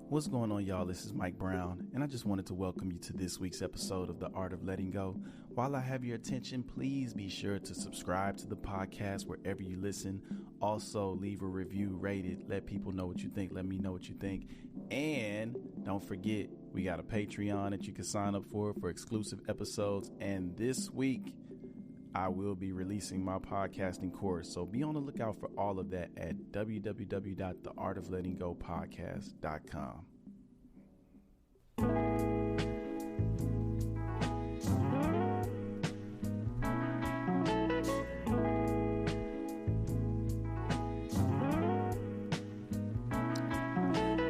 What's going on, y'all? This is Mike Brown, and I just wanted to welcome you to this week's episode of The Art of Letting Go. While I have your attention, please be sure to subscribe to the podcast wherever you listen. Also, leave a review, rate it, let people know what you think, let me know what you think. And don't forget, we got a Patreon that you can sign up for exclusive episodes. And this week, I will be releasing my podcasting course, so be on the lookout for all of that at www.theartoflettinggopodcast.com.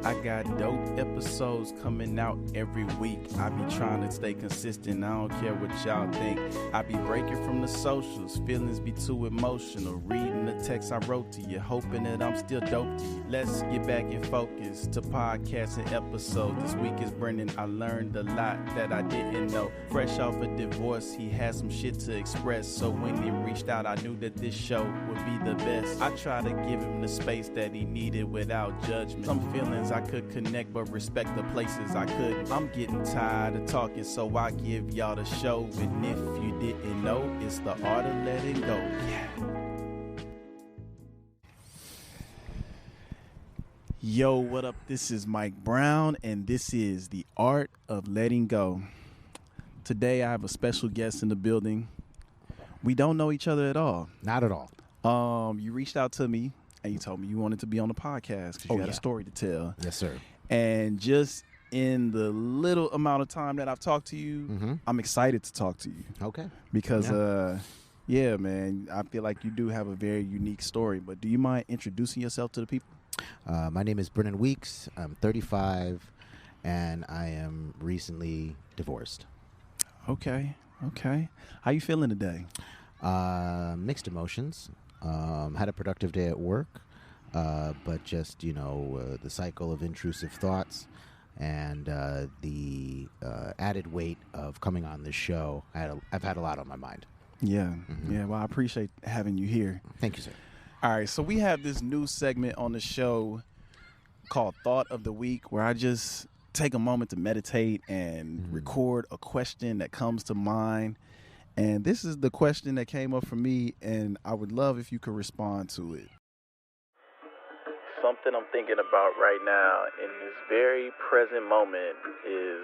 I got dope episodes coming out every week. I be trying to stay consistent. I don't care what y'all think. I be breaking from the socials. Feelings be too emotional. Reading the text I wrote to you, hoping that I'm still dope to you. Let's get back in focus to podcasting episodes. This week is Brinan. I learned a lot that I didn't know. Fresh off a divorce, he had some shit to express. So when he reached out, I knew that this show would be the best. I try to give him the space that he needed without judgment. Some feelings I could connect, but respect the places I couldn't. I'm getting tired of talking, so I give y'all the show. And if you didn't know, it's the art of letting go. Yeah. Yo, what up? This is Mike Brown, and this is the art of letting go. Today, I have a special guest in the building. We don't know each other at all. Not at all. You reached out to me. And you told me you wanted to be on the podcast because you had a story to tell. Yes, sir. And just in the little amount of time that I've talked to you, I'm excited to talk to you. Okay. Because, yeah, man, I feel like you do have a very unique story. But do you mind introducing yourself to the people? My name is Brinan Weeks. I'm 35, and I am recently divorced. Okay. How you feeling today? Mixed emotions. Had a productive day at work, but just, the cycle of intrusive thoughts and the added weight of coming on this show. I've had a lot on my mind. Yeah. Yeah. Well, I appreciate having you here. Thank you, sir. All right. So we have this new segment on the show called Thought of the Week, where I just take a moment to meditate and record a question that comes to mind. And this is the question that came up for me, and I would love if you could respond to it. Something I'm thinking about right now in this very present moment is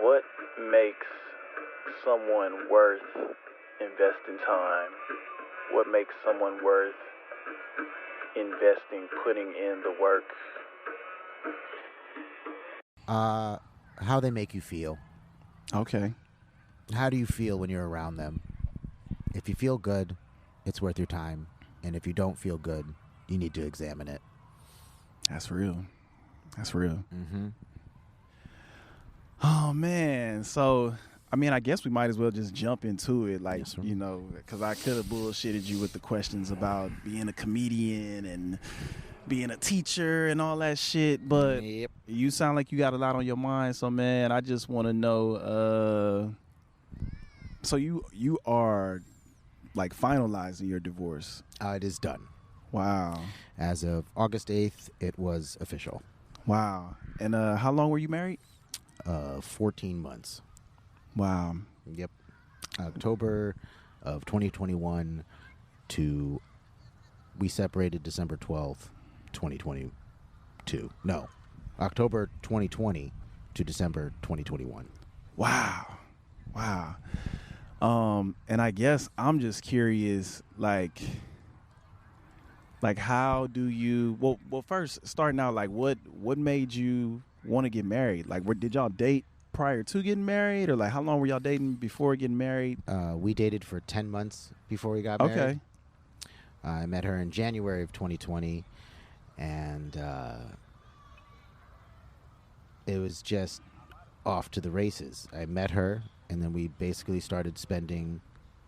what makes someone worth investing time? What makes someone worth investing, putting in the work? How they make you feel. Okay. How do you feel when you're around them? If you feel good, it's worth your time. And if you don't feel good, you need to examine it. That's real. Mm-hmm. Oh, man. So, I guess we might as well just jump into it. Like, yes, because I could have bullshitted you with the questions about being a comedian and being a teacher and all that shit. But You sound like you got a lot on your mind. So, man, I just want to know... So you are like finalizing your divorce? It is done. Wow. As of August 8th, it was official. Wow. And how long were you married? 14 months. Wow. Yep. October of 2021 to we separated December 12th, 2022. No. October 2020 to December 2021. Wow. And I guess I'm just curious, like how do you, well, first starting out, like what made you want to get married? Like, did y'all date prior to getting married, or like how long were y'all dating before getting married? We dated for 10 months before we got married. Okay. I met her in January of 2020, and it was just off to the races. I met her, and then we basically started spending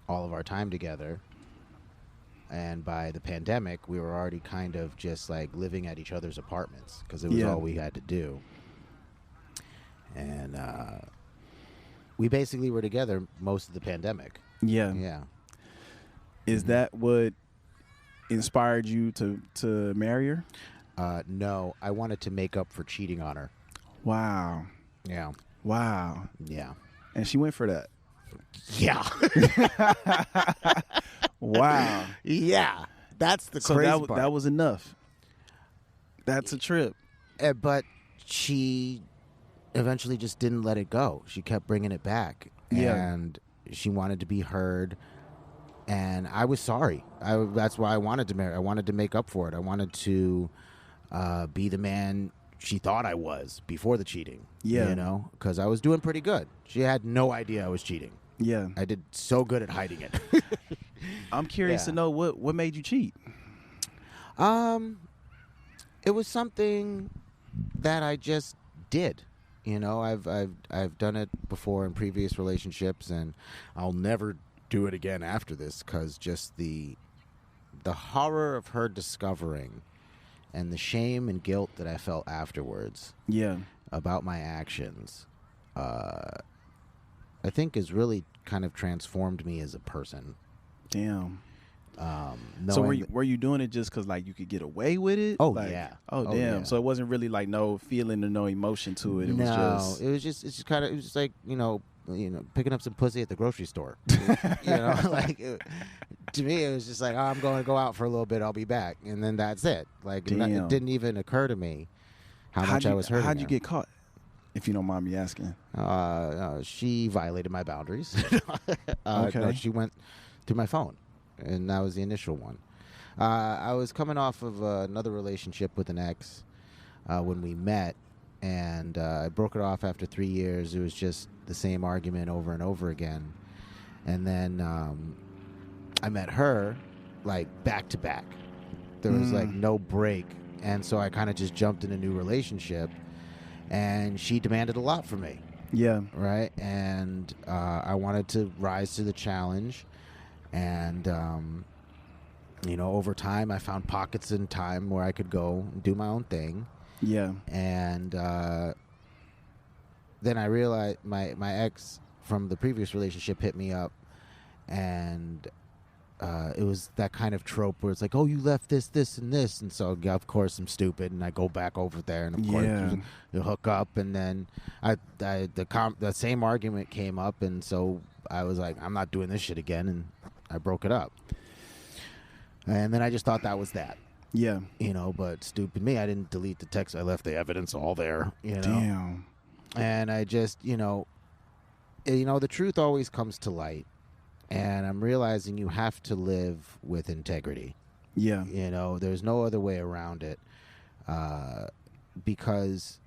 all of our time together. And by the pandemic, we were already kind of just like living at each other's apartments because it was all we had to do. And we basically were together most of the pandemic. Yeah. Yeah. Is that what inspired you to marry her? No, I wanted to make up for cheating on her. Wow. Yeah. Wow. Yeah. And she went for that. Yeah. Wow. Yeah. That's the So crazy part. that was enough. That's a trip. But she eventually just didn't let it go. She kept bringing it back. Yeah. And she wanted to be heard. And I was sorry. That's why I wanted to marry. I wanted to make up for it. I wanted to be the man she thought I was before the cheating. Yeah. You know, because I was doing pretty good. She had no idea I was cheating. Yeah. I did so good at hiding it. I'm curious to know what made you cheat. It was something that I just did. You know, I've done it before in previous relationships, and I'll never do it again after this, because just the horror of her discovering and the shame and guilt that I felt afterwards about my actions, I think has really kind of transformed me as a person. Damn. So were you doing it just because like you could get away with it? Oh, like, yeah. Oh damn. Yeah. So it wasn't really like no feeling or no emotion to it. It was just kind of, it was just like, you know, picking up some pussy at the grocery store. You know, like to me it was just like, oh, I'm going to go out for a little bit, I'll be back, and then that's it. Like it didn't even occur to me how much I was hurting. How'd you get caught, if you don't mind me asking? She violated my boundaries. Okay. No, she went through my phone, and that was the initial one. I was coming off of another relationship with an ex when we met, and I broke it off after 3 years. It was just the same argument over and over again. And then I met her, like, back to back. There was, like, no break. And so I kind of just jumped in a new relationship, and she demanded a lot from me. Yeah. Right? And I wanted to rise to the challenge. And, you know, over time, I found pockets in time where I could go and do my own thing. Yeah. And then I realized my ex from the previous relationship hit me up, and it was that kind of trope where it's like, oh, you left this, and this. And so, of course, I'm stupid, and I go back over there, and, of course, you hook up. And then the same argument came up, and so I was like, I'm not doing this shit again, and I broke it up. And then I just thought that was that. Yeah. You know, but stupid me, I didn't delete the text. I left the evidence all there, you know. Damn. And I just, you know, the truth always comes to light. And I'm realizing you have to live with integrity. Yeah. You know, there's no other way around it. Because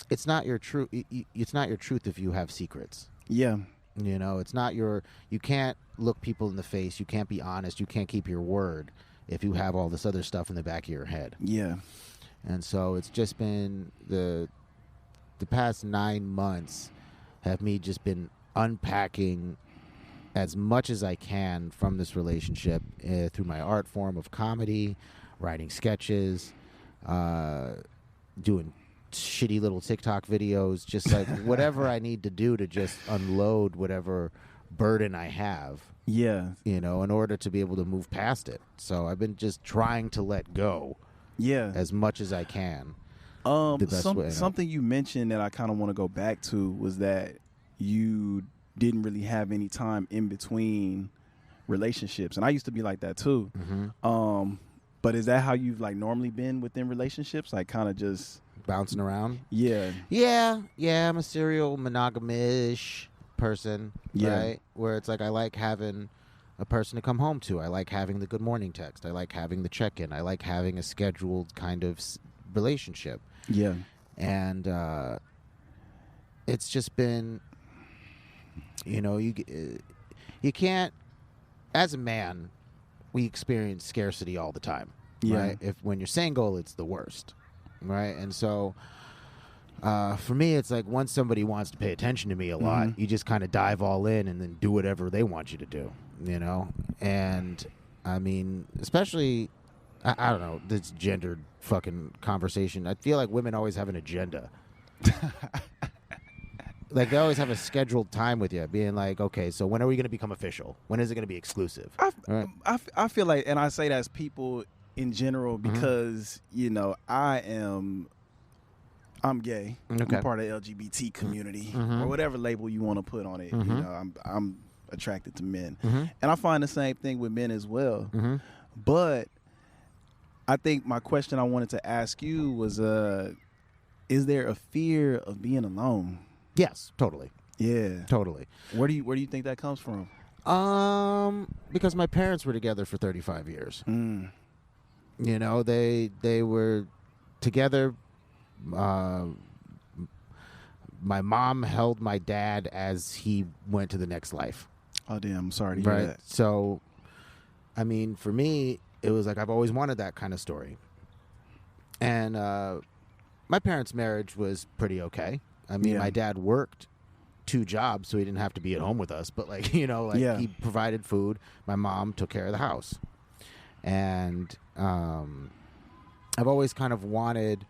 it's not your truth. It's not your truth if you have secrets. Yeah. You know, it's not you can't look people in the face. You can't be honest. You can't keep your word if you have all this other stuff in the back of your head. Yeah. And so it's just been the past 9 months have me just been unpacking as much as I can from this relationship through my art form of comedy, writing sketches, doing shitty little TikTok videos, just like whatever I need to do to just unload whatever burden I have. Yeah. You know, in order to be able to move past it. So I've been just trying to let go. Yeah. As much as I can. Something you mentioned that I kind of want to go back to was that you didn't really have any time in between relationships, and I used to be like that too. Mm-hmm. But is that how you've like normally been within relationships, like kind of just bouncing around? Yeah. I'm a serial monogamish person, right? Where it's like I like having a person to come home to. I like having the good morning text. I like having the check-in. I like having a scheduled kind of relationship. Yeah. And it's just been, you know, you can't, as a man, we experience scarcity all the time, right? When you're single, it's the worst, right? And so for me, it's like once somebody wants to pay attention to me a lot, you just kind of dive all in and then do whatever they want you to do, you know? And I mean, especially, I don't know, this gendered fucking conversation. I feel like women always have an agenda. Like they always have a scheduled time with you, being like, okay, so when are we going to become official? When is it going to be exclusive? I feel like, and I say that as people in general because I'm gay. Okay. I'm part of the LGBT community Mm-hmm. or whatever label you want to put on it. Mm-hmm. I'm attracted to men, Mm-hmm. and I find the same thing with men as well. Mm-hmm. But I think my question I wanted to ask you was, is there a fear of being alone? Yes, totally. Yeah, Totally. Where do you think that comes from? Because my parents were together for 35 years. Mm. They were together. My mom held my dad as he went to the next life. Oh, damn. I'm sorry to hear that. So, I mean, for me, it was like I've always wanted that kind of story. And my parents' marriage was pretty okay. I mean, my dad worked 2 jobs, so he didn't have to be at home with us. But, he provided food. My mom took care of the house. And I've always kind of wanted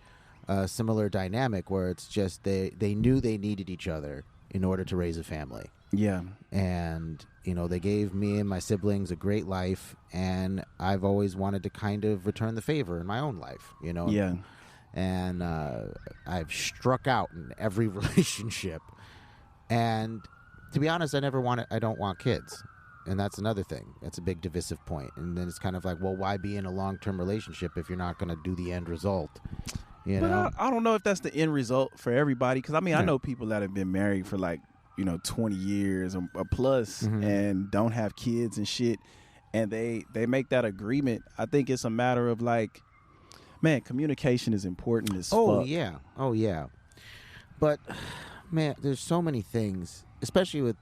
a similar dynamic where it's just they knew they needed each other in order to raise a family. Yeah. And, they gave me and my siblings a great life, and I've always wanted to kind of return the favor in my own life, Yeah. And I've struck out in every relationship. And to be honest, I don't want kids. And that's another thing. That's a big divisive point. And then it's kind of like, well, why be in a long-term relationship if you're not going to do the end result? But I don't know if that's the end result for everybody. Because, I know people that have been married for 20 years or plus Mm-hmm. and don't have kids and shit. And they make that agreement. I think it's a matter of communication is important as fuck. Oh, yeah. But, man, there's so many things, especially with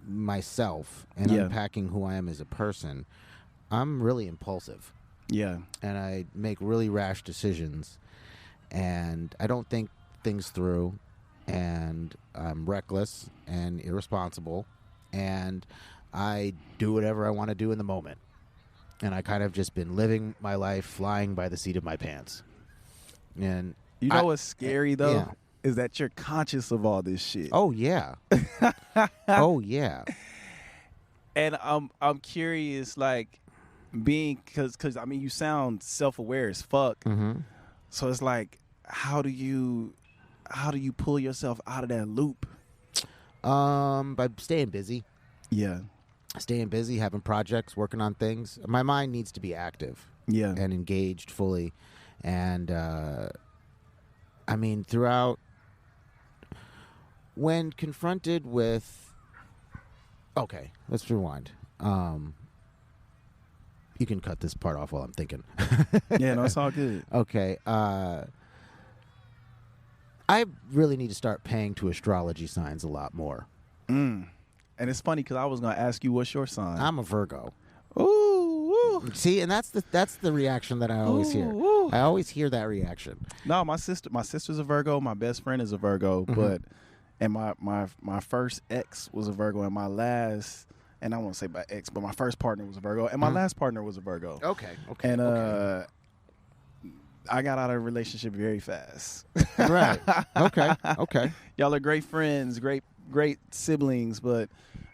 myself and unpacking who I am as a person. I'm really impulsive. Yeah. And I make really rash decisions. And I don't think things through. And I'm reckless and irresponsible. And I do whatever I want to do in the moment. And I kind of just been living my life flying by the seat of my pants. And what's scary, though? Yeah. Is that you're conscious of all this shit. Oh, yeah. Oh, yeah. And I'm curious, being, because you sound self-aware as fuck. Mm-hmm. So it's how do you pull yourself out of that loop? By staying busy. Yeah. Staying busy, having projects, working on things. My mind needs to be active. Yeah. And engaged fully. And, throughout, when confronted with, okay, let's rewind. You can cut this part off while I'm thinking. Yeah, no, it's all good. Okay. I really need to start paying to astrology signs a lot more. And it's funny because I was going to ask you, what's your sign? I'm a Virgo. Ooh. See, and that's the reaction that I always hear. Ooh. I always hear that reaction. No, my sister's a Virgo. My best friend is a Virgo, Mm-hmm. and my first ex was a Virgo, and my last, and I won't say my ex, but my first partner was a Virgo, and my last partner was a Virgo. Okay. And okay. I got out of a relationship very fast. Right. Okay. Y'all are great friends, great siblings, but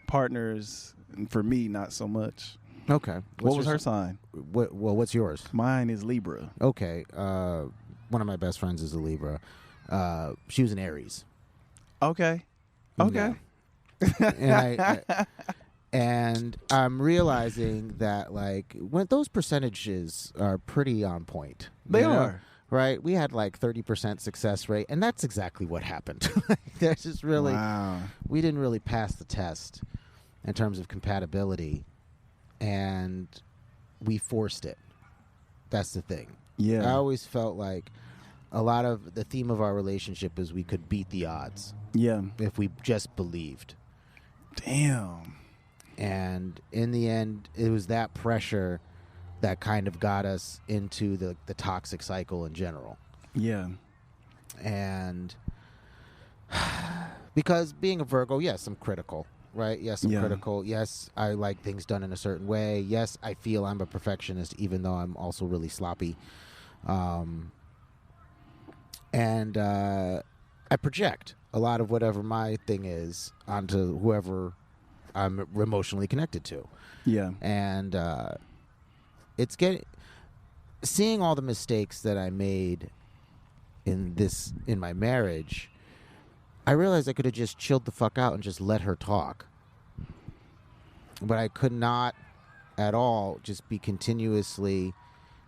partners, and for me, not so much. Okay. What was her sign? What's yours? Mine is Libra. Okay. One of my best friends is a Libra. She was an Aries. Okay. Yeah. And I'm realizing that when those percentages are pretty on point. They are. Right? We had 30% success rate, and that's exactly what happened. There's just really, we didn't really pass the test in terms of compatibility, and we forced it. That's the thing. Yeah. I always felt like a lot of the theme of our relationship is we could beat the odds. Yeah. If we just believed. Damn. And in the end, it was that pressure that kind of got us into the toxic cycle in general. Yeah. And because being a Virgo, yes, I'm critical, right? Yes, I'm critical. Yes, I like things done in a certain way. Yes, I feel I'm a perfectionist, even though I'm also really sloppy. And I project a lot of whatever my thing is onto whoever I'm emotionally connected to. Yeah. And it's getting... seeing all the mistakes that I made in my marriage, I realized I could have just chilled the fuck out and just let her talk. But I could not at all just be continuously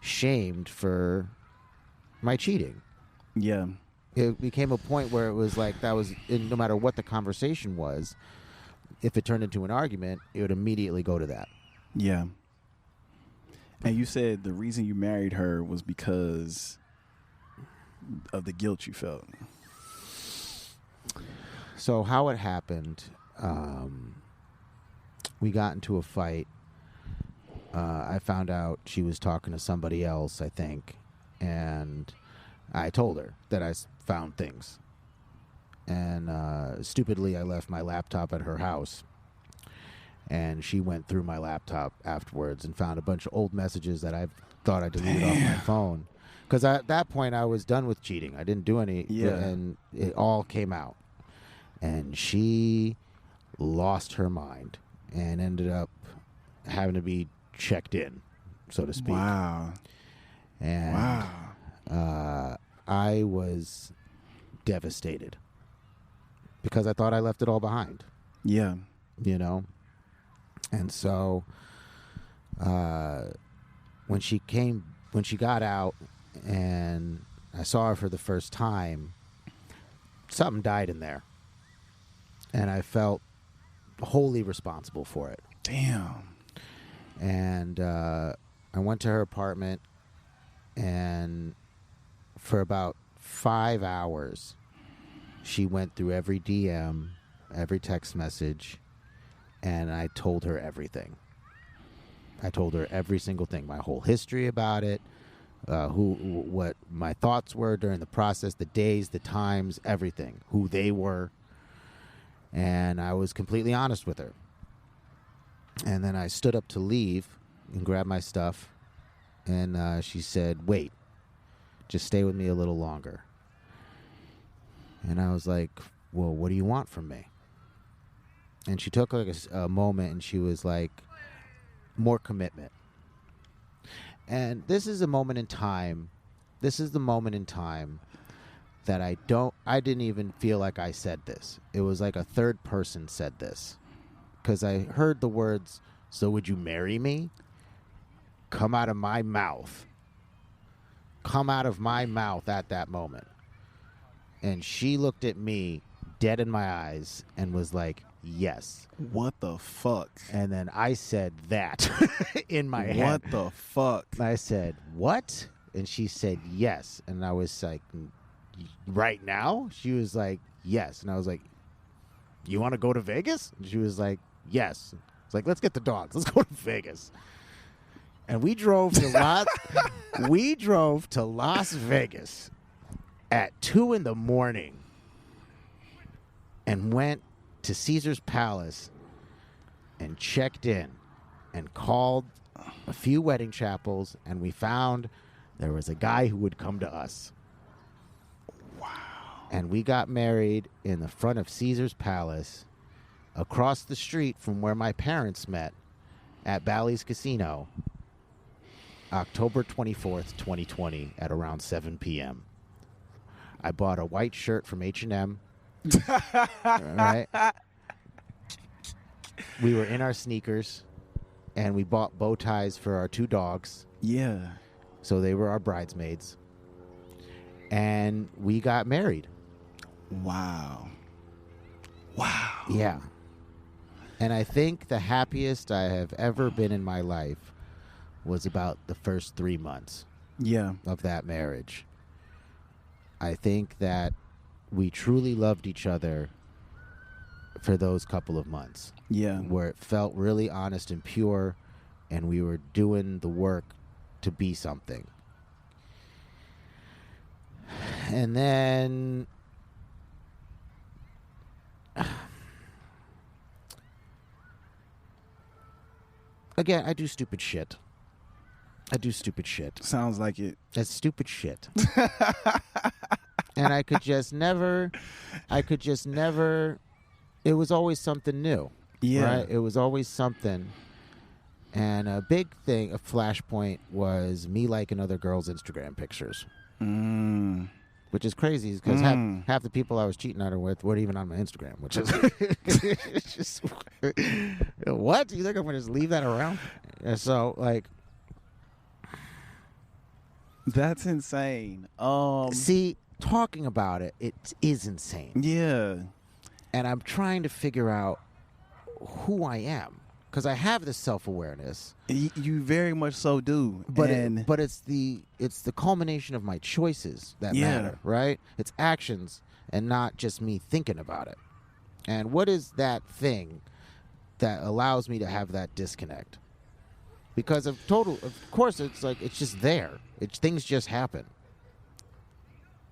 shamed for my cheating. Yeah. It became a point where it was like no matter what the conversation was, if it turned into an argument, it would immediately go to that. Yeah. And you said the reason you married her was because of the guilt you felt. So how it happened, we got into a fight. I found out she was talking to somebody else, I think, and I told her that I found things. And stupidly, I left my laptop at her house. And she went through my laptop afterwards and found a bunch of old messages that I thought I deleted off my phone. Because at that point, I was done with cheating. I didn't do any, and it all came out. And she lost her mind and ended up having to be checked in, so to speak. Wow. And I was devastated because I thought I left it all behind. Yeah. You know? And so when she got out and I saw her for the first time, something died in there. And I felt wholly responsible for it. Damn. And I went to her apartment, and for about 5 hours, she went through every DM, every text message, and I told her everything. I told her every single thing, my whole history about it, what my thoughts were during the process, the days, the times, everything, who they were. And I was completely honest with her. And then I stood up to leave and grab my stuff. And she said, wait, just stay with me a little longer. And I was like, well, what do you want from me? And she took like a moment and she was like, more commitment. And this is a moment in time. This is the moment in time that I didn't even feel like I said this. It was like a third person said this. Because I heard the words, so would you marry me? Come out of my mouth. Come out of my mouth at that moment. And she looked at me dead in my eyes and was like, yes. What the fuck? And then I said that in my head. What the fuck? And I said, what? And she said, yes. And I was like, right now? She was like, yes. And I was like, you want to go to Vegas? And she was like, yes. It's like, let's get the dogs. Let's go to Vegas. And we drove to Las Vegas at 2 a.m. and went to Caesar's Palace and checked in and called a few wedding chapels, and we found there was a guy who would come to us. Wow. And we got married in the front of Caesar's Palace across the street from where my parents met at Bally's Casino, October 24th, 2020 at around 7 p.m. I bought a white shirt from H&M. Right? We were in our sneakers, and we bought bow ties for our 2 dogs. Yeah. So they were our bridesmaids. And we got married. Wow. Wow. Yeah. And I think the happiest I have ever been in my life was about the first 3 months of that marriage. I think that we truly loved each other for those couple of months. Yeah. Where it felt really honest and pure, and we were doing the work to be something. And then again, I do stupid shit. Sounds like it. That's stupid shit. And I could just never, it was always something new. Yeah. Right? It was always something. And a big thing, a flashpoint, was me liking other girls' Instagram pictures. Which is crazy because half the people I was cheating on her with weren't even on my Instagram, which is it's just what? Do you think I'm going to just leave that around? And so, like, that's insane. See, talking about it, it is insane. Yeah. And I'm trying to figure out who I am because I have this self-awareness. You very much so do. But it's the culmination of my choices that matter, right? It's actions and not just me thinking about it. And what is that thing that allows me to have that disconnect? Because of course, it's like it's just there. Things just happen.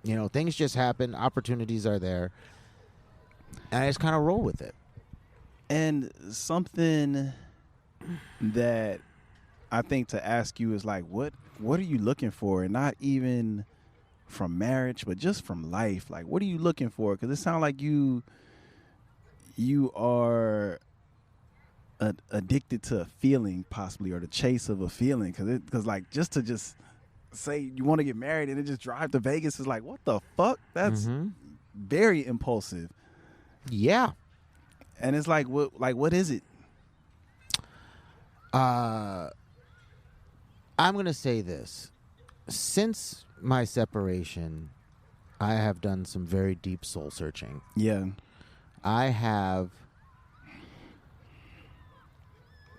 You know, things just happen. Opportunities are there, and I just kind of roll with it. And something that I think to ask you is like, what are you looking for? And not even from marriage, but just from life. Like, what are you looking for? Because it sounds like you are addicted to a feeling, possibly, or the chase of a feeling. Because like just to say you want to get married and then just drive to Vegas is like, what the fuck? That's very impulsive. Yeah. And it's like, what is it? I'm going to say this. Since my separation, I have done some very deep soul searching. Yeah. I have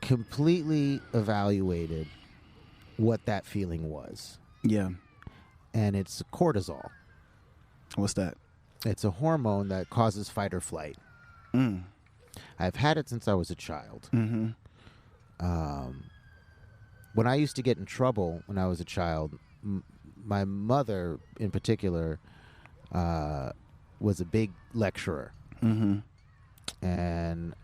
completely evaluated what that feeling was. Yeah. And it's cortisol. What's that? It's a hormone that causes fight or flight. I've had it since I was a child. When I used to get in trouble when I was a child, my mother in particular was a big lecturer. And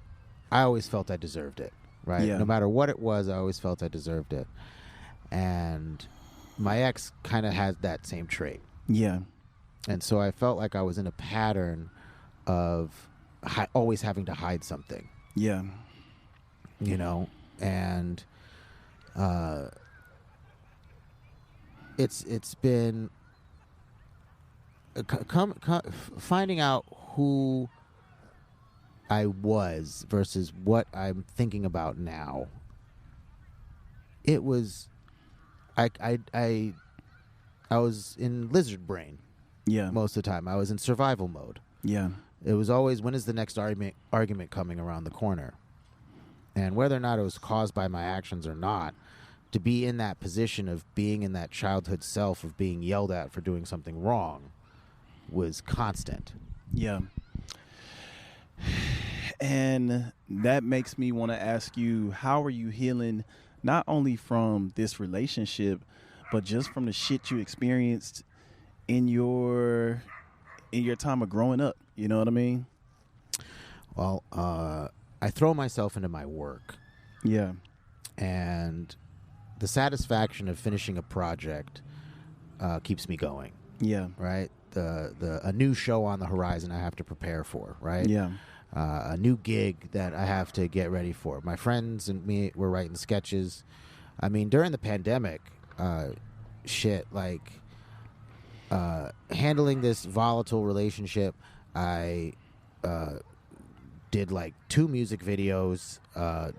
I always felt I deserved it, right? Yeah. No matter what it was, I always felt I deserved it. And my ex kind of had that same trait. Yeah. And so I felt like I was in a pattern of always having to hide something. Yeah. You know, and it's been finding out who I was versus what I'm thinking about now. It was I was in lizard brain. Yeah. Most of the time I was in survival mode. Yeah. It was always, when is the next argument coming around the corner? And whether or not it was caused by my actions or not, to be in that position of being in that childhood self of being yelled at for doing something wrong was constant. Yeah. And that makes me want to ask you, how are you healing not only from this relationship, but just from the shit you experienced in your time of growing up? You know what I mean? Well, I throw myself into my work. Yeah. And the satisfaction of finishing a project keeps me going. Yeah. Right? A new show on the horizon I have to prepare for, right? Yeah. A new gig that I have to get ready for. My friends and me were writing sketches. I mean, during the pandemic, handling this volatile relationship, I did like 2 music videos,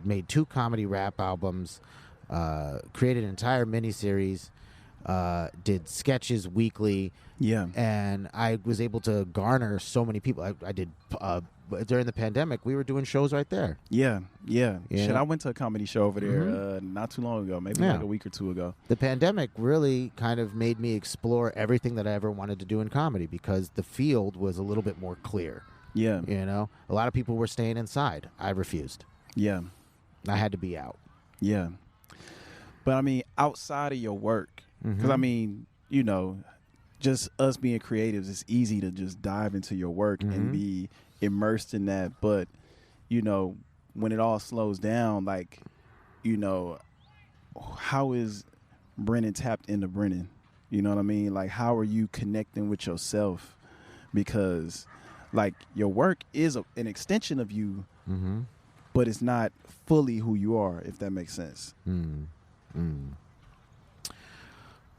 made 2 comedy rap albums, created an entire miniseries, did sketches weekly. Yeah. And I was able to garner so many people. I did during the pandemic, we were doing shows right there. Yeah. Yeah. You know? I went to a comedy show over there not too long ago, maybe like a week or 2 ago. The pandemic really kind of made me explore everything that I ever wanted to do in comedy because the field was a little bit more clear. Yeah. You know, a lot of people were staying inside. I refused. Yeah. I had to be out. Yeah. But I mean, outside of your work, because I mean, you know, just us being creatives, it's easy to just dive into your work and be immersed in that. But, you know, when it all slows down, like, you know, how is Brennan tapped into Brennan? You know what I mean? Like, how are you connecting with yourself? Because, like, your work is an extension of you, but it's not fully who you are, if that makes sense.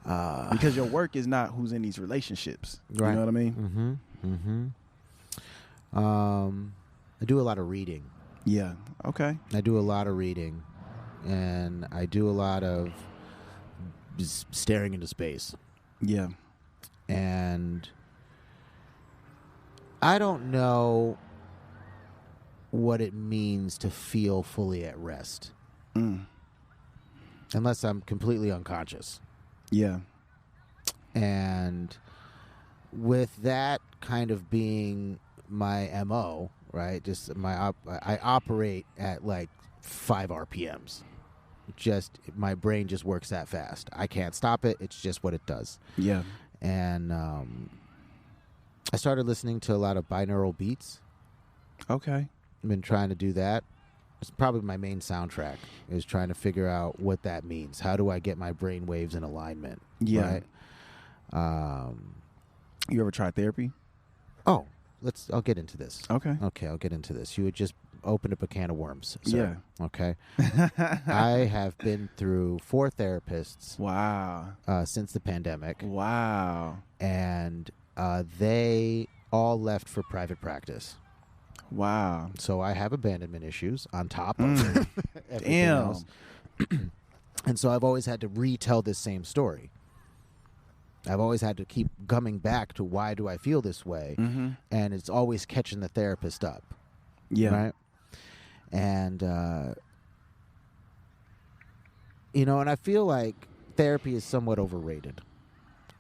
Because your work is not who's in these relationships. Right. You know what I mean? I do a lot of reading. Yeah. Okay. I do a lot of reading, and I do a lot of staring into space. Yeah. And I don't know what it means to feel fully at rest. Unless I'm completely unconscious. Yeah. And with that kind of being my MO, right? Just I operate at like 5 RPMs. Just my brain just works that fast. I can't stop it. It's just what it does. Yeah. And I started listening to a lot of binaural beats. Okay. I've been trying to do that. It's probably my main soundtrack, is trying to figure out what that means. How do I get my brain waves in alignment? Yeah. Right? You ever tried therapy? Oh, I'll get into this. Okay. Okay, I'll get into this. You would just open up a can of worms, sir. Yeah. Okay. I have been through 4 therapists. Wow. Since the pandemic. Wow. And they all left for private practice. Wow. So I have abandonment issues on top of everything else. And so I've always had to retell this same story. I've always had to keep coming back to why do I feel this way, and it's always catching the therapist up. Yeah. Right? And, and I feel like therapy is somewhat overrated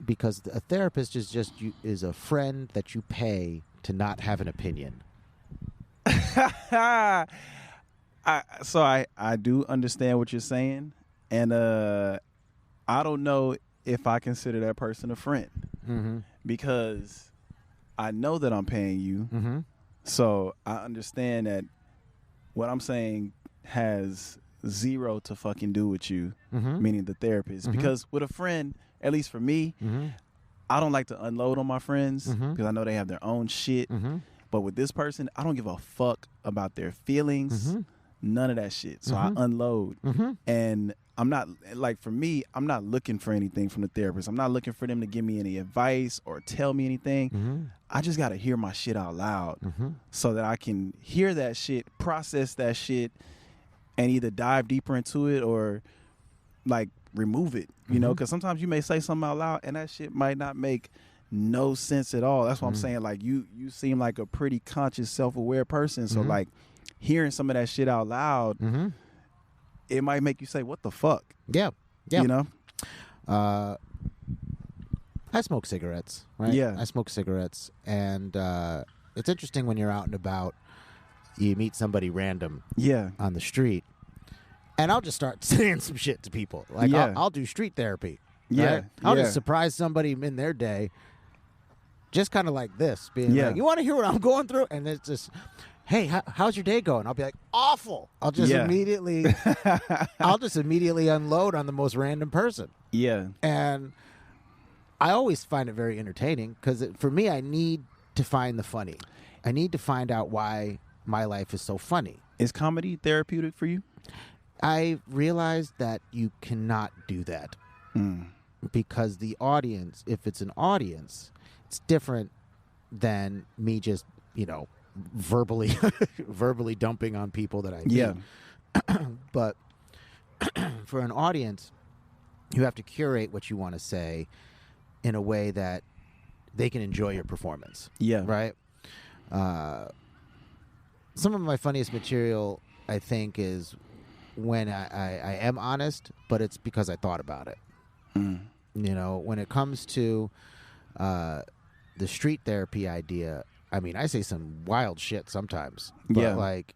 because a therapist is a friend that you pay to not have an opinion. So I do understand what you're saying, and I don't know if I consider that person a friend because I know that I'm paying you, so I understand that what I'm saying has zero to fucking do with you, meaning the therapist. Because with a friend, at least for me, I don't like to unload on my friends because I know they have their own shit. But with this person, I don't give a fuck about their feelings, none of that shit. So I unload. And I'm not, like, for me, I'm not looking for anything from the therapist. I'm not looking for them to give me any advice or tell me anything. I just got to hear my shit out loud so that I can hear that shit, process that shit, and either dive deeper into it or, like, remove it, you know? Because sometimes you may say something out loud and that shit might not make no sense at all. That's what I'm saying. Like, you seem like a pretty conscious, self-aware person. So like hearing some of that shit out loud, it might make you say, what the fuck? Yeah. You know? I smoke cigarettes, right? Yeah. I smoke cigarettes. And it's interesting when you're out and about, you meet somebody random on the street, and I'll just start saying some shit to people. Like, I'll do street therapy. Right? I'll just surprise somebody in their day, just kind of like this, being like, you want to hear what I'm going through? And it's just, hey, how's your day going? I'll be like, awful. I'll just immediately unload on the most random person. Yeah. And I always find it very entertaining because for me, I need to find the funny. I need to find out why my life is so funny. Is comedy therapeutic for you? I realized that you cannot do that. Because the audience, if it's an audience, it's different than me just, verbally dumping on people that I meet. Yeah. But for an audience, you have to curate what you want to say in a way that they can enjoy your performance. Yeah. Right? Some of my funniest material, I think, is when I am honest, but it's because I thought about it. When it comes to the street therapy idea, I mean, I say some wild shit sometimes. But like,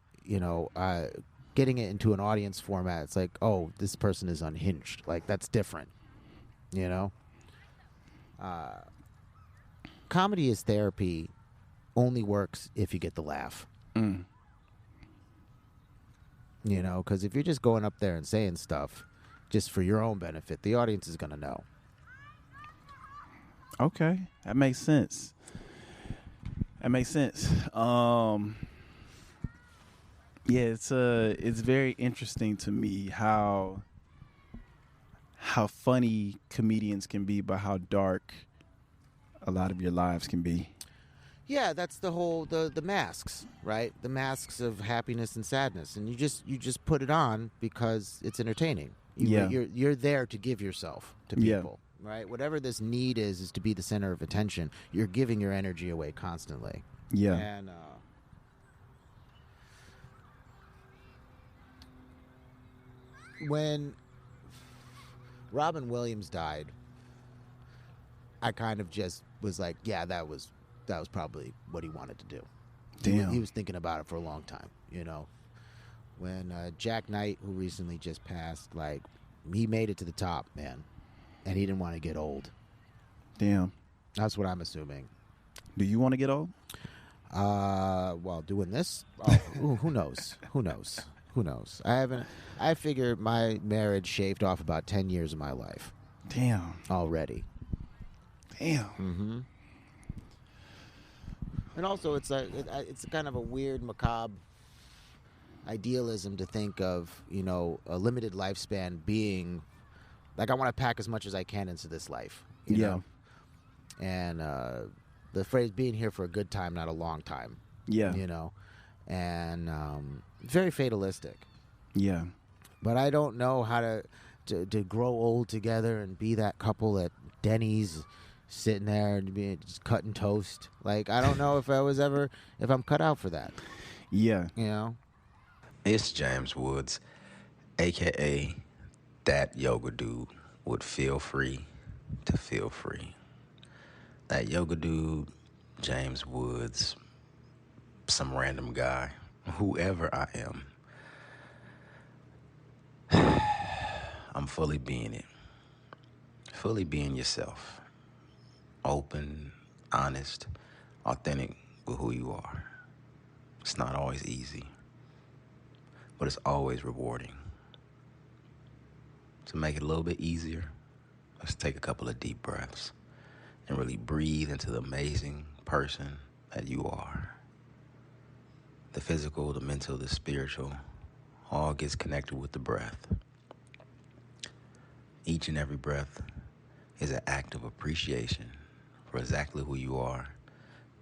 getting it into an audience format, it's like, oh, this person is unhinged. Like, that's different. Comedy is therapy only works if you get the laugh. Because if you're just going up there and saying stuff just for your own benefit, the audience is going to know. Okay, that makes sense. Yeah, it's very interesting to me how funny comedians can be, but how dark a lot of your lives can be. Yeah, that's the whole the masks, right? The masks of happiness and sadness, and you just put it on because it's entertaining. You're there to give yourself to people, right? Whatever this need is to be the center of attention. You're giving your energy away constantly. Yeah. And when Robin Williams died, I kind of just was like, yeah, that was probably what he wanted to do. Damn. He was thinking about it for a long time, you know. When Jack Knight, who recently just passed, like, he made it to the top, man, and he didn't want to get old. Damn. That's what I'm assuming. Do you want to get old? While doing this, who knows? Who knows? I figure my marriage shaved off about 10 years of my life. Damn. Already. Damn. Mm-hmm. And also, it's kind of a weird, macabre idealism to think of, you know, a limited lifespan being like, I want to pack as much as I can into this life. You know? And the phrase being here for a good time, not a long time. Yeah. You know, and very fatalistic. Yeah. But I don't know how to grow old together and be that couple at Denny's, sitting there and just cutting toast. Like, I don't know if I'm cut out for that. Yeah. You know? It's James Woods, a.k.a. That Yoga Dude would feel free to feel free. That Yoga Dude, James Woods, some random guy, whoever I am. I'm fully being it. Fully being yourself. Open, honest, authentic with who you are. It's not always easy, but it's always rewarding. To make it a little bit easier, let's take a couple of deep breaths and really breathe into the amazing person that you are. The physical, the mental, the spiritual, all gets connected with the breath. Each and every breath is an act of appreciation for exactly who you are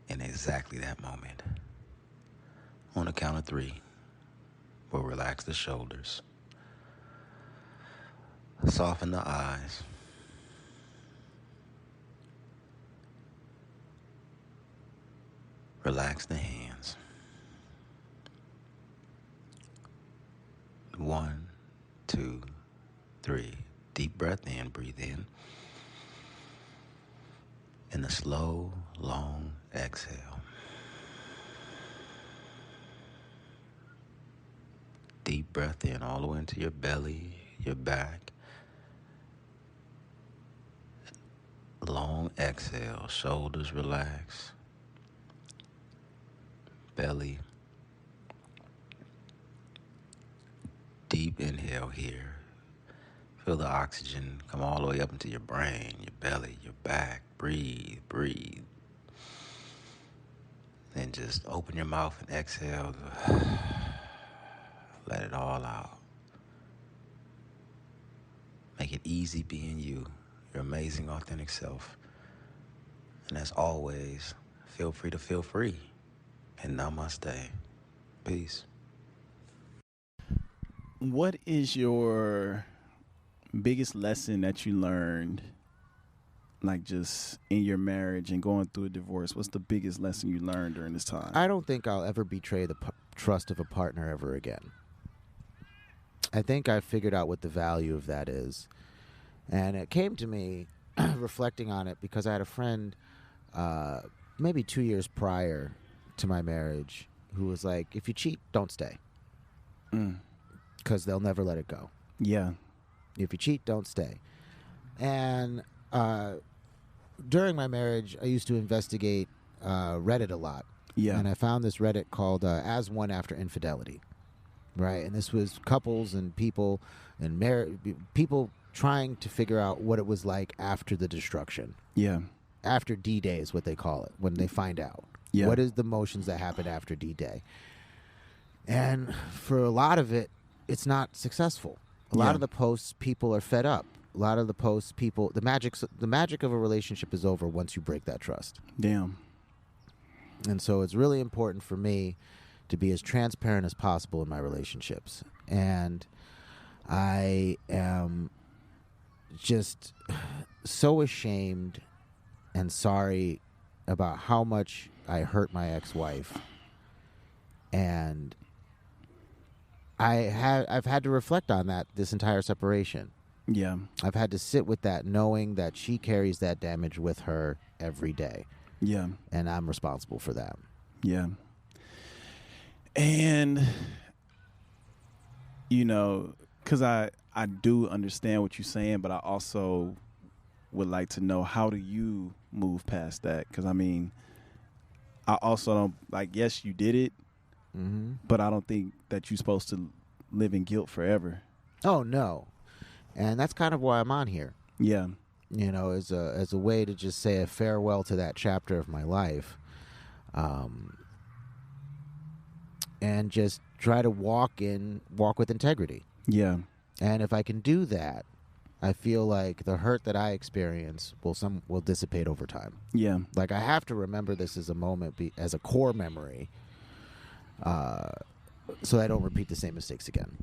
in exactly that moment. On the count of 3, we'll relax the shoulders, soften the eyes, relax the hands. 1, 2, 3. Deep breath in, breathe in. And a slow, long exhale. Deep breath in all the way into your belly, your back. Long exhale, shoulders relax. Belly. Deep inhale here. Feel the oxygen come all the way up into your brain, your belly, your back. Breathe, breathe. Then just open your mouth and exhale. Let it all out. Make it easy being you, your amazing, authentic self. And as always, feel free to feel free. And namaste. Peace. What is your biggest lesson that you learned, like just in your marriage and going through a divorce? What's the biggest lesson you learned during this time? I don't think I'll ever betray the trust of a partner ever again. I think I figured out what the value of that is. And it came to me reflecting on it because I had a friend maybe 2 years prior to my marriage who was like, if you cheat, don't stay. Because they'll never let it go. Yeah. If you cheat, don't stay. And during my marriage, I used to investigate Reddit a lot. Yeah. And I found this Reddit called As One After Infidelity. Right? And this was couples and people and people trying to figure out what it was like after the destruction. Yeah. After D-Day is what they call it, when they find out. Yeah. What is the motions that happen after D-Day? And for a lot of it, it's not successful. A lot of the posts, people are fed up. A lot of the posts, the magic of a relationship is over once you break that trust. Damn. And so it's really important for me to be as transparent as possible in my relationships. And I am just so ashamed and sorry about how much I hurt my ex-wife. And I've had to reflect on that this entire separation. Yeah. I've had to sit with that, knowing that she carries that damage with her every day. Yeah. And I'm responsible for that. Yeah. And, you know, because I do understand what you're saying, but I also would like to know, how do you move past that? Because, I mean, I also don't, like, yes, you did it, but I don't think that you're supposed to live in guilt forever. Oh, no. And that's kind of why I'm on here. Yeah. You know, as a way to just say a farewell to that chapter of my life. And just try to walk with integrity. Yeah. And if I can do that, I feel like the hurt that I experience will dissipate over time. Yeah. Like, I have to remember this as a moment, as a core memory, so I don't repeat the same mistakes again.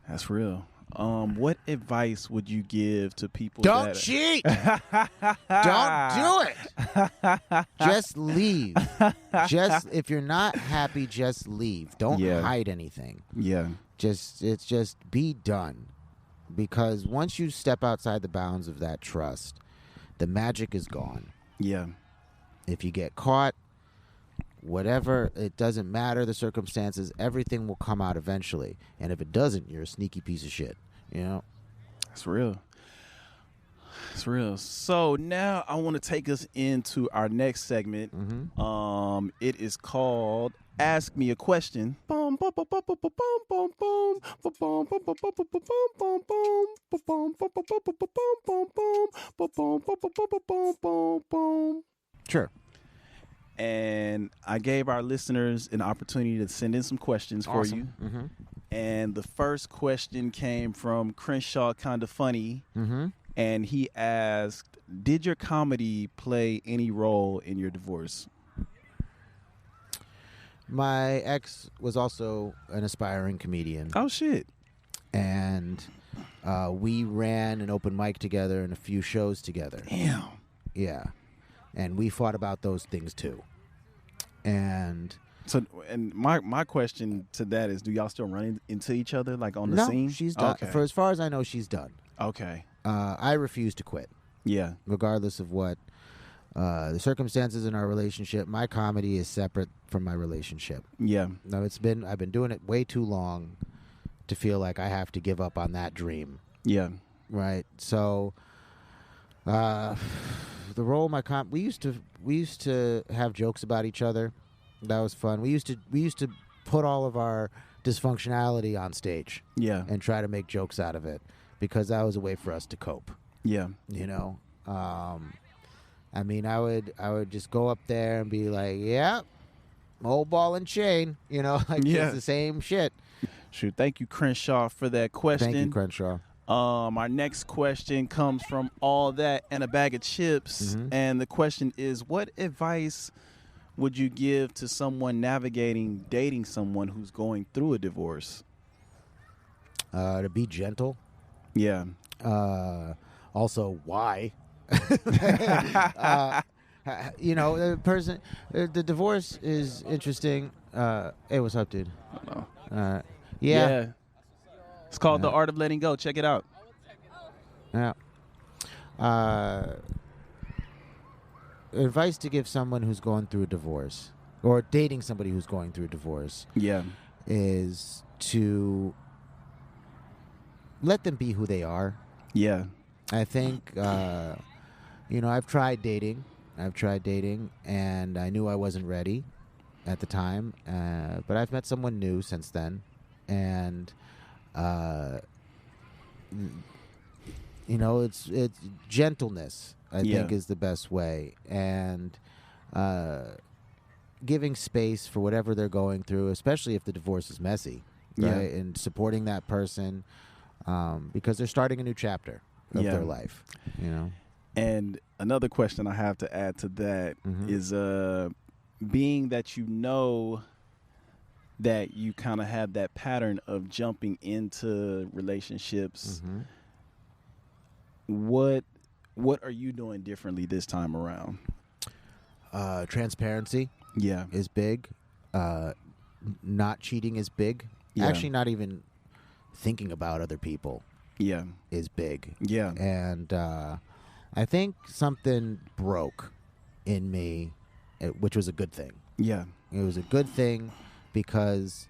That's real. What advice would you give to people? Don't cheat. Don't do it. Just leave. If you're not happy, just leave. Don't hide anything. Yeah. Just be done. Because once you step outside the bounds of that trust, the magic is gone. Yeah. If you get caught, whatever, it doesn't matter the circumstances, everything will come out eventually. And if it doesn't, you're a sneaky piece of shit. You know? That's real. It's real. So now I want to take us into our next segment. It is called Ask Me a Question. Sure. And I gave our listeners an opportunity to send in some questions for you. And the first question came from Crenshaw Kinda Funny. And he asked, did your comedy play any role in your divorce? My ex was also an aspiring comedian. Oh, shit. And we ran an open mic together and a few shows together. Damn. Yeah. And we fought about those things too. And so, and my question to that is, do y'all still run into each other, like on the scene? No, she's done. Okay. For as far as I know, she's done. Okay. I refuse to quit. Yeah. Regardless of what the circumstances in our relationship, my comedy is separate from my relationship. Yeah. No, I've been doing it way too long to feel like I have to give up on that dream. Yeah. Right. So, the role of my we used to have jokes about each other. That was fun. We used to put all of our dysfunctionality on stage. Yeah. And try to make jokes out of it, because that was a way for us to cope. Yeah. You know. I mean, I would just go up there and be like, yeah, old ball and chain, you know, like it's the same shit. Shoot, thank you, Crenshaw, for that question. Thank you, Crenshaw. Our next question comes from All That and a Bag of Chips, and the question is, what advice would you give to someone navigating dating someone who's going through a divorce? To be gentle. Yeah. Also, why? You know, the divorce is interesting. Hey, what's up, dude? Yeah. It's called The Art of Letting Go. Check it out. Yeah. Advice to give someone who's going through a divorce, or dating somebody who's going through a divorce, is to let them be who they are. Yeah. I think, you know, I've tried dating, and I knew I wasn't ready at the time, but I've met someone new since then, and you know, it's gentleness, I think, is the best way, and giving space for whatever they're going through, especially if the divorce is messy, right? And supporting that person because they're starting a new chapter of their life, you know. And another question I have to add to that is being that you know that you kind of have that pattern of jumping into relationships, what are you doing differently this time around? Transparency is big. Not cheating is big. Actually, not even thinking about other people is big. And I think something broke in me, which was a good thing. It was a good thing because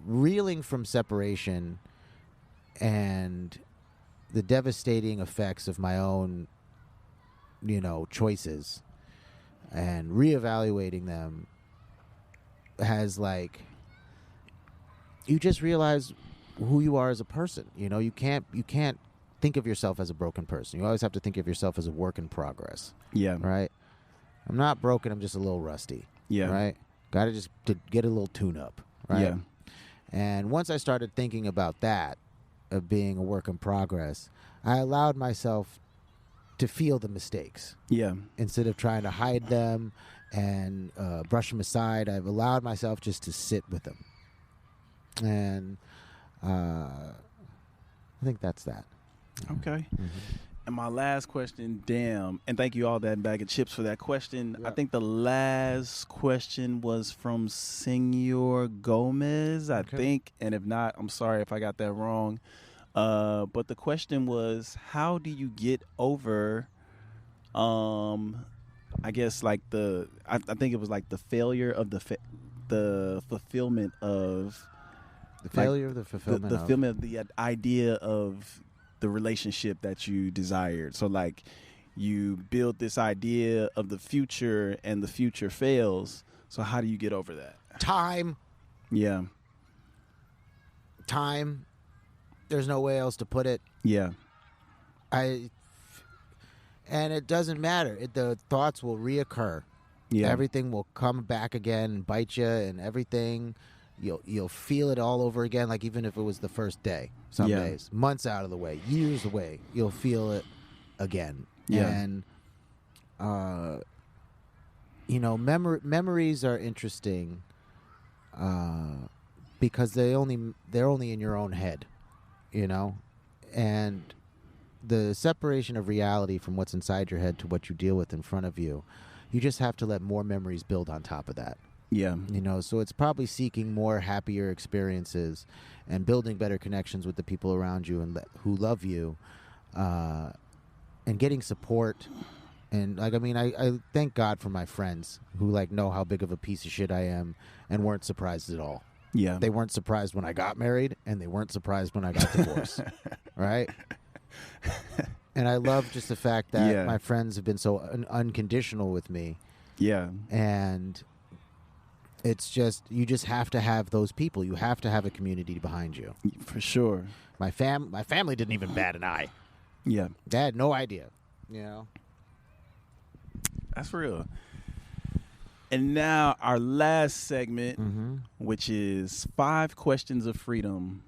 reeling from separation and the devastating effects of my own, choices and reevaluating them has, like, you just realize who you are as a person. You can't think of yourself as a broken person. You always have to think of yourself as a work in progress. Right? I'm not broken. I'm just a little rusty. Right? Got to just to get a little tune up. Right? And once I started thinking about that, of being a work in progress, I allowed myself to feel the mistakes. Instead of trying to hide them and brush them aside, I've allowed myself just to sit with them. And I think that's that. Okay. And my last question, and thank you all that bag of chips for that question. I think the last question was from Senor Gomez, I think. And if not, I'm sorry if I got that wrong. But the question was, how do you get over, I guess, like I think it was like the failure of the fulfillment of the failure of the fulfillment the fulfillment of the idea of the relationship that you desired. So, like, you build this idea of the future and the future fails. So how do you get over that? Time. Time. There's no way else to put it. And it doesn't matter. The thoughts will reoccur. Everything will come back again and bite you, and everything. You'll feel it all over again, like even if it was the first day. Some days, months out of the way, years away, you'll feel it again. And memories are interesting because they're only in your own head, and the separation of reality from what's inside your head to what you deal with in front of you. You just have to let more memories build on top of that. So it's probably seeking more happier experiences and building better connections with the people around you and who love you, and getting support. And I thank God for my friends who know how big of a piece of shit I am and weren't surprised at all. They weren't surprised when I got married, and they weren't surprised when I got divorced. Right? And I love just the fact that my friends have been so unconditional with me. And it's just, you just have to have those people. You have to have a community behind you. For sure. My family didn't even bat an eye. They had no idea. That's real. And now our last segment, which is 5 Questions of Freedom.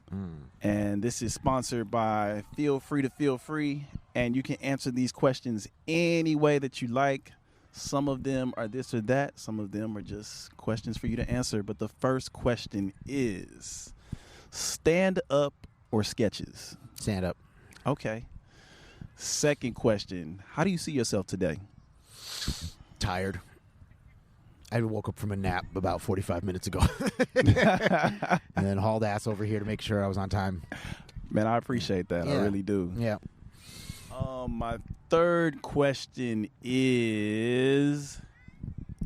And this is sponsored by Feel Free to Feel Free. And you can answer these questions any way that you like. Some of them are this or that. Some of them are just questions for you to answer. But the first question is, stand up or sketches? Stand up. Okay. Second question, how do you see yourself today? Tired. I woke up from a nap about 45 minutes ago. And then hauled ass over here to make sure I was on time. Man, I appreciate that. I really do. My third question is,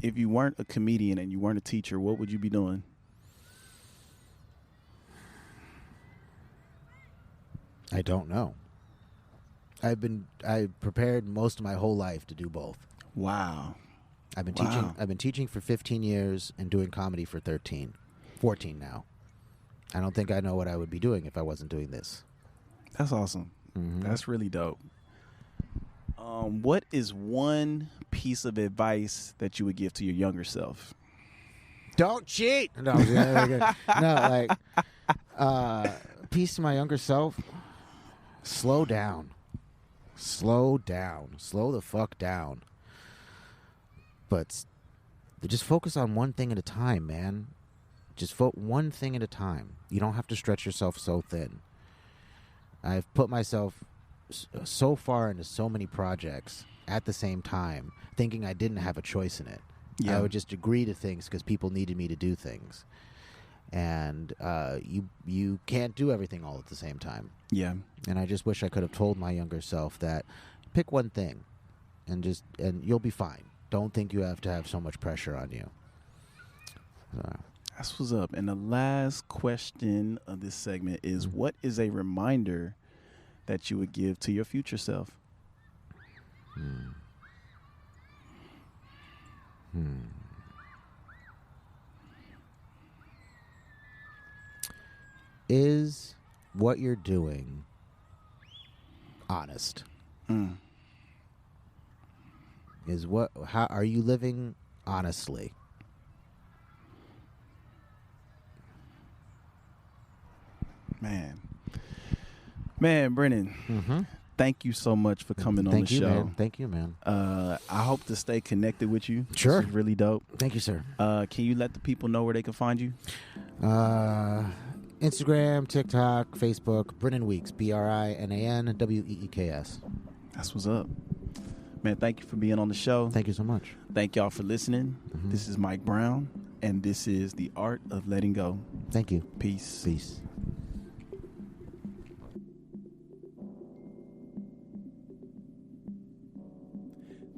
if you weren't a comedian and you weren't a teacher, what would you be doing? I don't know. I prepared most of my whole life to do both. Wow. I've been teaching for 15 years and doing comedy for 14 now. I don't think I know what I would be doing if I wasn't doing this. That's awesome. That's really dope. What is one piece of advice that you would give to your younger self? Don't cheat. No, piece to my younger self. Slow down. Slow the fuck down. But just focus on one thing at a time, man. Just one thing at a time. You don't have to stretch yourself so thin. I've put myself so far into so many projects at the same time, thinking I didn't have a choice in it. Yeah. I would just agree to things because people needed me to do things. And you can't do everything all at the same time. Yeah. And I just wish I could have told my younger self that pick one thing and you'll be fine. Don't think you have to have so much pressure on you. That's what's up. And the last question of this segment is, what is a reminder that you would give to your future self? Is what you're doing honest? How are you living honestly? Man, Brinan, thank you so much for coming on the show. Man. Thank you, man. I hope to stay connected with you. Sure. This is really dope. Thank you, sir. Can you let the people know where they can find you? Instagram, TikTok, Facebook, Brinan Weeks, BRINAN WEEKS. That's what's up. Man, thank you for being on the show. Thank you so much. Thank y'all for listening. This is Mike Brown, and this is The Art of Letting Go. Thank you. Peace. Peace.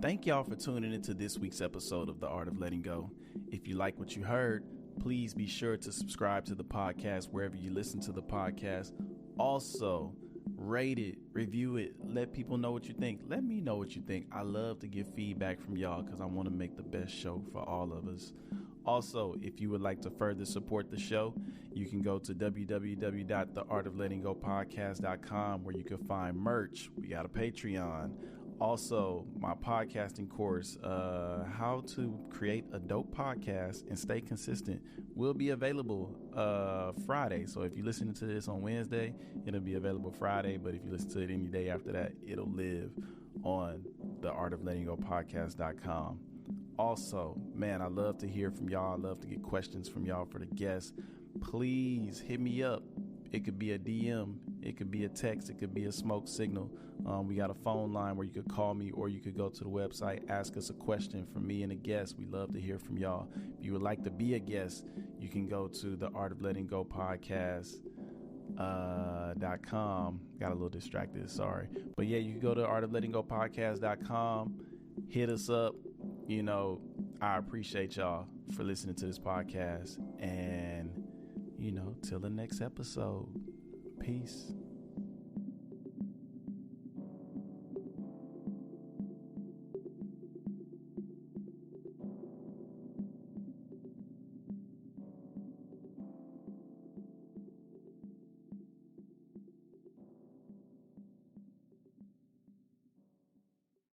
Thank y'all for tuning into this week's episode of The Art of Letting Go. If you like what you heard, please be sure to subscribe to the podcast wherever you listen to the podcast. Also, rate it, review it, let people know what you think. Let me know what you think. I love to get feedback from y'all because I want to make the best show for all of us. Also, if you would like to further support the show, you can go to www.theartoflettinggopodcast.com where you can find merch. We got a Patreon. Also, my podcasting course, how to create a dope podcast and stay consistent, will be available Friday. So if you're listening to this on Wednesday, it'll be available Friday. But if you listen to it any day after that, it'll live on theartoflettinggopodcast.com. Also, man, I love to hear from y'all. I love to get questions from y'all for the guests. Please hit me up. It could be a DM. It could be a text. It could be a smoke signal. We got a phone line where you could call me, or you could go to the website, ask us a question from me and a guest. We love to hear from y'all. If you would like to be a guest, you can go to theartoflettinggopodcast.com. Got a little distracted, sorry. But yeah, you can go to theartoflettinggopodcast.com. Hit us up. You know, I appreciate y'all for listening to this podcast. And, you know, till the next episode. Peace.